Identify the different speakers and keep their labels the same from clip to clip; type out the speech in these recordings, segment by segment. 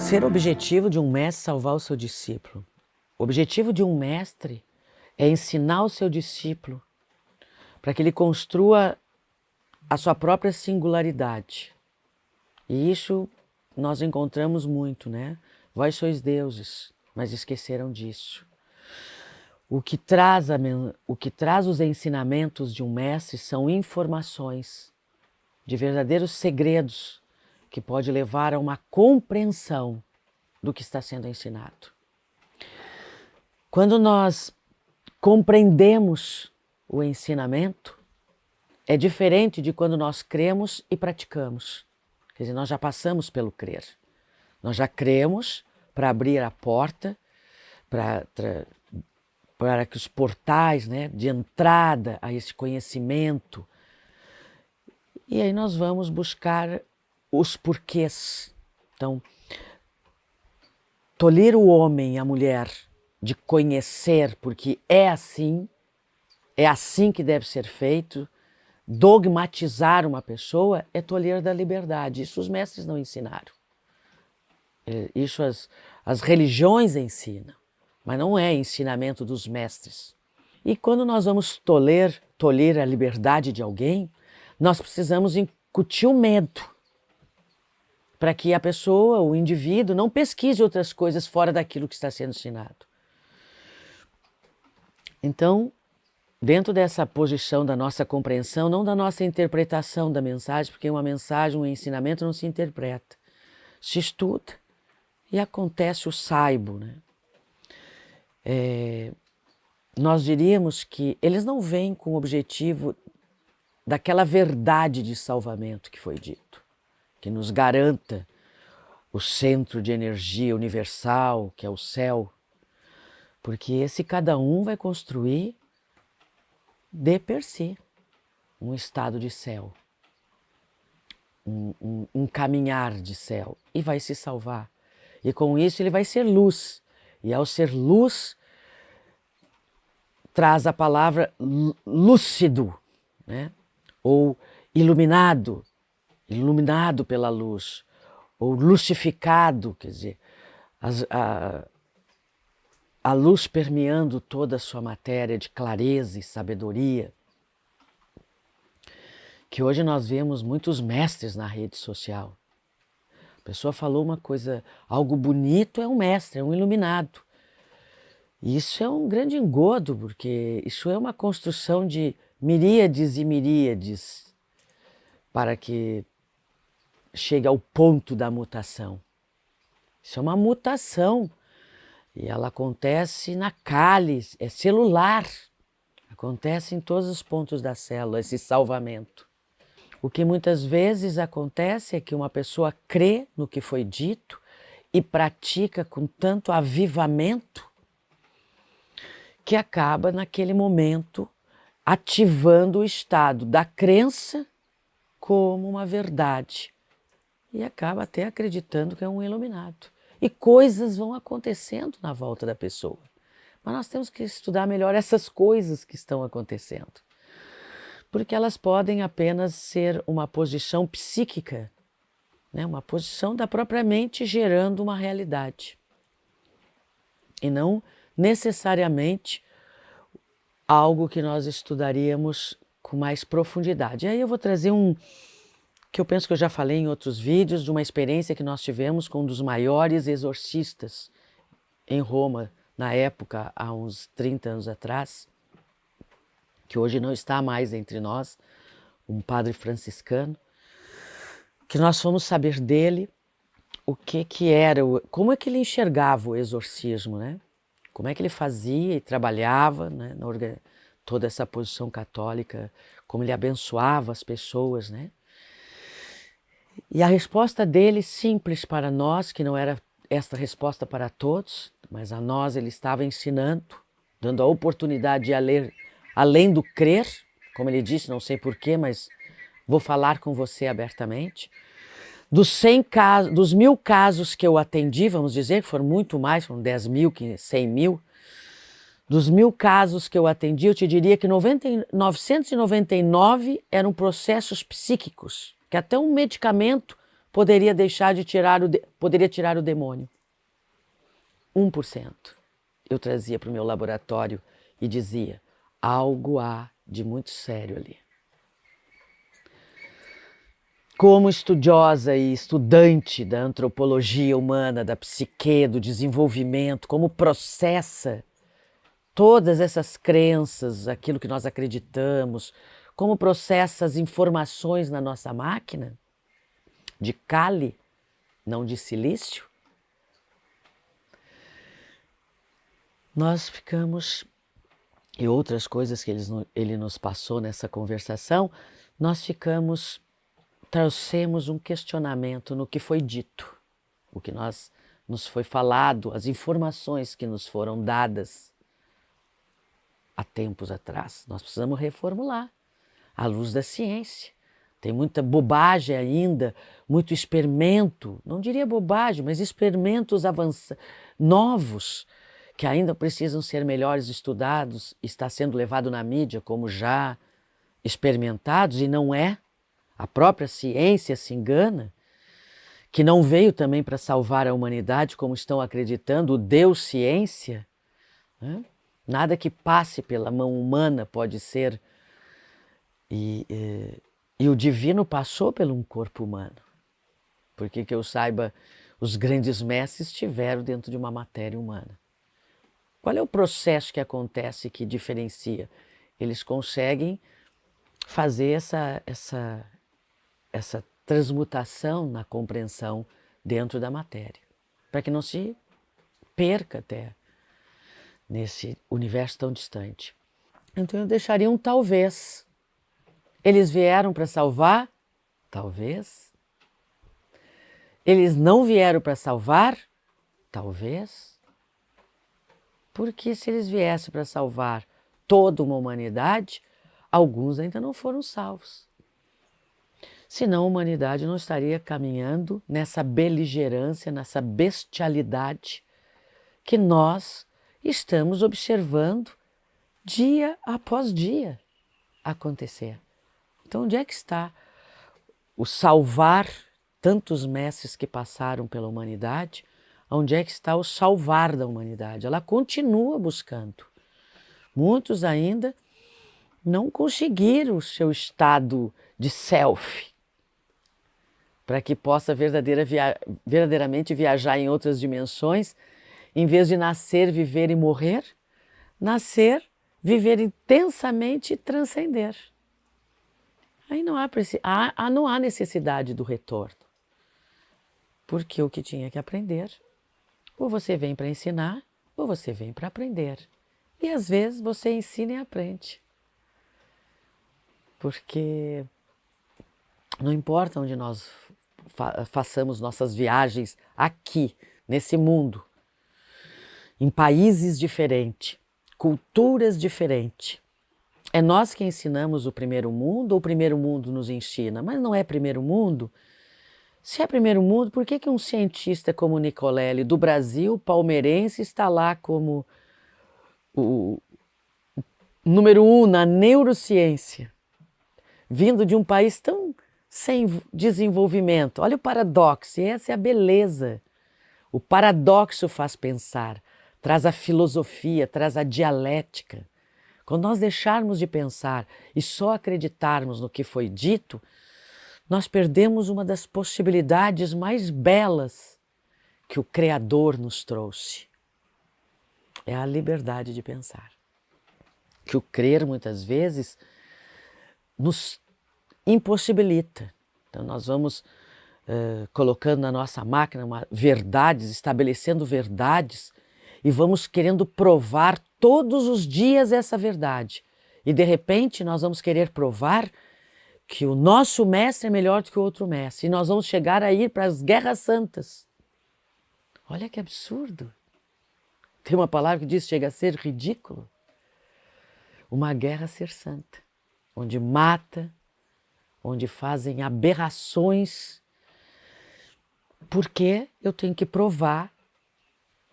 Speaker 1: ser objetivo de um mestre salvar o seu discípulo. O objetivo de um mestre é ensinar o seu discípulo para que ele construa a sua própria singularidade. E isso nós encontramos muito, né? Vós sois deuses, mas esqueceram disso. O que traz os ensinamentos de um mestre são informações de verdadeiros segredos que pode levar a uma compreensão do que está sendo ensinado. Quando nós compreendemos o ensinamento, é diferente de quando nós cremos e praticamos. Quer dizer, nós já passamos pelo crer. Nós já cremos para abrir a porta, para que os portais, né, de entrada a esse conhecimento. E aí nós vamos buscar os porquês. Então, tolir o homem e a mulher de conhecer, porque é assim que deve ser feito, dogmatizar uma pessoa é tolir da liberdade. Isso os mestres não ensinaram. Isso as religiões ensinam, mas não é ensinamento dos mestres. E quando nós vamos tolir a liberdade de alguém, nós precisamos incutir o medo, para que a pessoa, o indivíduo, não pesquise outras coisas fora daquilo que está sendo ensinado. Então, dentro dessa posição da nossa compreensão, não da nossa interpretação da mensagem, porque uma mensagem, um ensinamento não se interpreta, se estuda e acontece o saibo, né? Nós diríamos que eles não vêm com o objetivo daquela verdade de salvamento que foi dito, que nos garanta o centro de energia universal, que é o céu, porque esse cada um vai construir de per si um estado de céu, um caminhar de céu, e vai se salvar. E com isso ele vai ser luz, e ao ser luz, traz a palavra lúcido, né? Ou iluminado pela luz, ou lucificado, quer dizer, a luz permeando toda a sua matéria de clareza e sabedoria, que hoje nós vemos muitos mestres na rede social. A pessoa falou uma coisa, algo bonito, é um mestre, é um iluminado. E isso é um grande engodo, porque isso é uma construção de miríades e miríades para que chegue ao ponto da mutação. Isso é uma mutação e ela acontece na cálice, é celular, acontece em todos os pontos da célula, esse salvamento. O que muitas vezes acontece é que uma pessoa crê no que foi dito e pratica com tanto avivamento que acaba naquele momento ativando o estado da crença como uma verdade e acaba até acreditando que é um iluminado. E coisas vão acontecendo na volta da pessoa. Mas nós temos que estudar melhor essas coisas que estão acontecendo, porque elas podem apenas ser uma posição psíquica, né? Uma posição da própria mente gerando uma realidade, e não necessariamente algo que nós estudaríamos com mais profundidade. Aí eu vou trazer que eu penso que eu já falei em outros vídeos, de uma experiência que nós tivemos com um dos maiores exorcistas em Roma, na época, há uns 30 anos atrás, que hoje não está mais entre nós, um padre franciscano, que nós fomos saber dele o que era, como é que ele enxergava o exorcismo, né? Como é que ele fazia e trabalhava, né, toda essa posição católica, como ele abençoava as pessoas, né? E a resposta dele, simples para nós, que não era esta resposta para todos, mas a nós ele estava ensinando, dando a oportunidade de ler além do crer, como ele disse, não sei porquê, mas vou falar com você abertamente. Dos 1.000 casos que eu atendi, vamos dizer, que foram muito mais, foram 10 mil, 100 mil, dos 1.000 casos que eu atendi, eu te diria que 999 eram processos psíquicos, que até um medicamento poderia poderia tirar o demônio. 1%. Eu trazia para o meu laboratório e dizia, algo há de muito sério ali. Como estudiosa e estudante da antropologia humana, da psique, do desenvolvimento, como processa todas essas crenças, aquilo que nós acreditamos, como processa as informações na nossa máquina, de Kali, não de silício, nós ficamos, e outras coisas que ele nos passou nessa conversação, trouxemos um questionamento no que foi dito, o que nos foi falado, as informações que nos foram dadas há tempos atrás. Nós precisamos reformular à luz da ciência. Tem muita bobagem ainda, muito experimento, não diria bobagem, mas experimentos novos, que ainda precisam ser melhores estudados, está sendo levado na mídia como já experimentados, e não é. A própria ciência se engana, que não veio também para salvar a humanidade, como estão acreditando, o Deus ciência. Né? Nada que passe pela mão humana pode ser. E o divino passou por um corpo humano. Porque que eu saiba, os grandes mestres estiveram dentro de uma matéria humana. Qual é o processo que acontece que diferencia? Eles conseguem fazer essa transmutação na compreensão dentro da matéria, para que não se perca até nesse universo tão distante. Então eu deixaria um talvez. Eles vieram para salvar? Talvez. Eles não vieram para salvar? Talvez. Porque se eles viessem para salvar toda uma humanidade, alguns ainda não foram salvos. Senão a humanidade não estaria caminhando nessa beligerância, nessa bestialidade que nós estamos observando dia após dia acontecer. Então, onde é que está o salvar tantos mestres que passaram pela humanidade? Onde é que está o salvar da humanidade? Ela continua buscando. Muitos ainda não conseguiram o seu de self, para que possa verdadeiramente viajar em outras dimensões, em vez de nascer, viver e morrer, nascer, viver intensamente e transcender. Aí não há necessidade do retorno, porque o que tinha que aprender, ou você vem para ensinar, ou você vem para aprender. E às vezes você ensina e aprende, porque não importa onde nós façamos nossas viagens aqui, nesse mundo, em países diferentes, culturas diferentes. É nós que ensinamos o primeiro mundo ou o primeiro mundo nos ensina? Mas não é primeiro mundo? Se é primeiro mundo, por que um cientista como Nicolelli, do Brasil, palmeirense, está lá como o número 1 na neurociência, vindo de um país tão sem desenvolvimento? Olha o paradoxo, e essa é a beleza. O paradoxo faz pensar, traz a filosofia, traz a dialética. Quando nós deixarmos de pensar e só acreditarmos no que foi dito, nós perdemos uma das possibilidades mais belas que o Criador nos trouxe. É a liberdade de pensar. Que o crer, muitas vezes, nos impossibilita. Então nós vamos colocando na nossa máquina verdades, estabelecendo verdades, e vamos querendo provar todos os dias essa verdade. E de repente nós vamos querer provar que o nosso mestre é melhor do que o outro mestre. E nós vamos chegar a ir para as guerras santas. Olha que absurdo. Tem uma palavra que diz, chega a ser ridículo. Uma guerra ser santa, onde mata, onde fazem aberrações, porque eu tenho que provar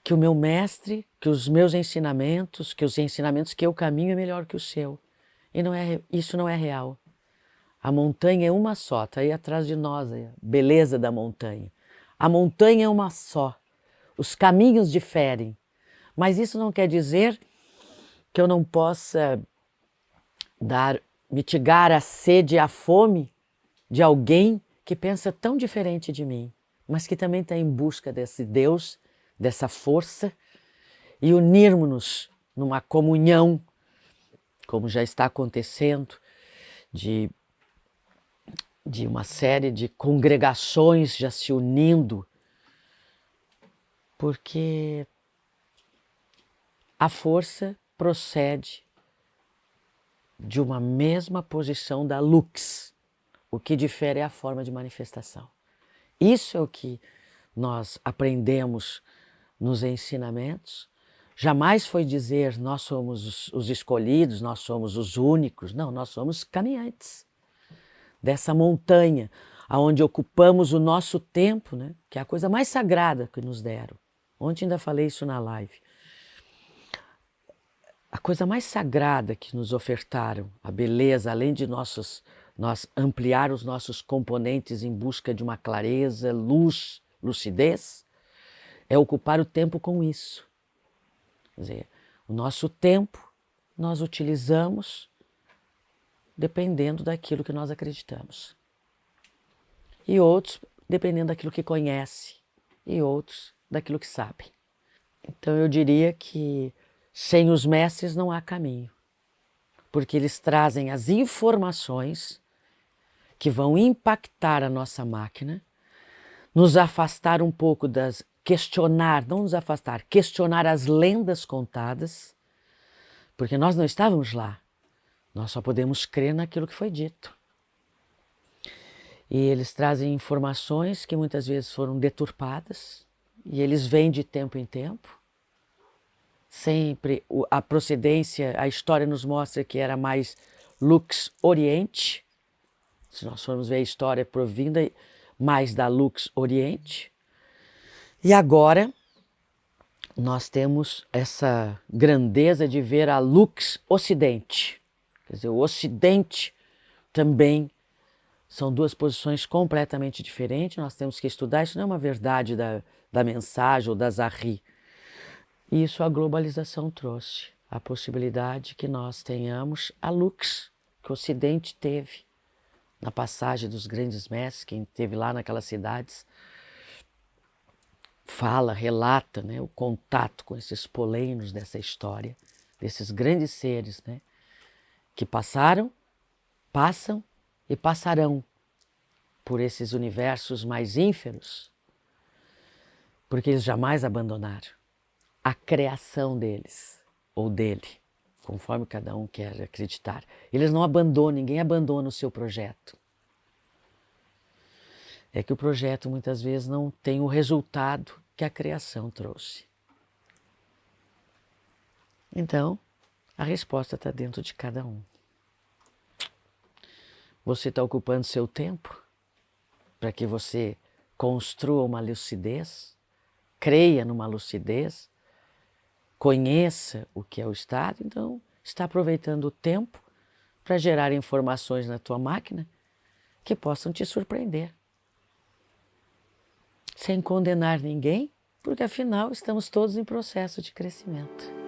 Speaker 1: que o meu mestre, que os meus ensinamentos, que os ensinamentos que eu caminho é melhor que o seu. E isso não é real. A montanha é uma só, está aí atrás de nós, aí, a beleza da montanha. A montanha é uma só, os caminhos diferem, mas isso não quer dizer que eu não possa mitigar a sede e a fome de alguém que pensa tão diferente de mim, mas que também está em busca desse Deus, dessa força, e unirmos-nos numa comunhão, como já está acontecendo, de uma série de congregações já se unindo, porque a força procede de uma mesma posição da lux. O que difere é a forma de manifestação. Isso é o que nós aprendemos nos ensinamentos. Jamais foi dizer nós somos os escolhidos, nós somos os únicos. Não, nós somos caminhantes dessa montanha, aonde ocupamos o nosso tempo, né? Que é a coisa mais sagrada que nos deram. Ontem ainda falei isso na live. A coisa mais sagrada que nos ofertaram, a beleza, além de nós ampliar os nossos componentes em busca de uma clareza, luz, lucidez, é ocupar o tempo com isso. Quer dizer, o nosso tempo nós utilizamos dependendo daquilo que nós acreditamos. E outros dependendo daquilo que conhece, e outros daquilo que sabe. Então eu diria que sem os mestres não há caminho, porque eles trazem as informações que vão impactar a nossa máquina, nos afastar um pouco questionar, não nos afastar, questionar as lendas contadas, porque nós não estávamos lá, nós só podemos crer naquilo que foi dito. E eles trazem informações que muitas vezes foram deturpadas, e eles vêm de tempo em tempo. Sempre a procedência, a história nos mostra que era mais Lux Oriente. Se nós formos ver a história provinda mais da Lux Oriente. E agora nós temos essa grandeza de ver a Lux Ocidente. Quer dizer, o Ocidente também são duas posições completamente diferentes. Nós temos que estudar, isso não é uma verdade da mensagem ou da Zahri. Isso a globalização trouxe, a possibilidade que nós tenhamos a lux que o Ocidente teve na passagem dos grandes mestres, quem esteve lá naquelas cidades, fala, relata, né, o contato com esses poleinos dessa história, desses grandes seres, né, que passaram, passam e passarão por esses universos mais ínferos, porque eles jamais abandonaram a criação deles, ou dele, conforme cada um quer acreditar. Eles não abandonam, ninguém abandona o seu projeto. É que o projeto muitas vezes não tem o resultado que a criação trouxe. Então, a resposta está dentro de cada um. Você está ocupando seu tempo para que você construa uma lucidez, creia numa lucidez, conheça o que é o estado, então está aproveitando o tempo para gerar informações na tua máquina que possam te surpreender. Sem condenar ninguém, porque afinal estamos todos em processo de crescimento.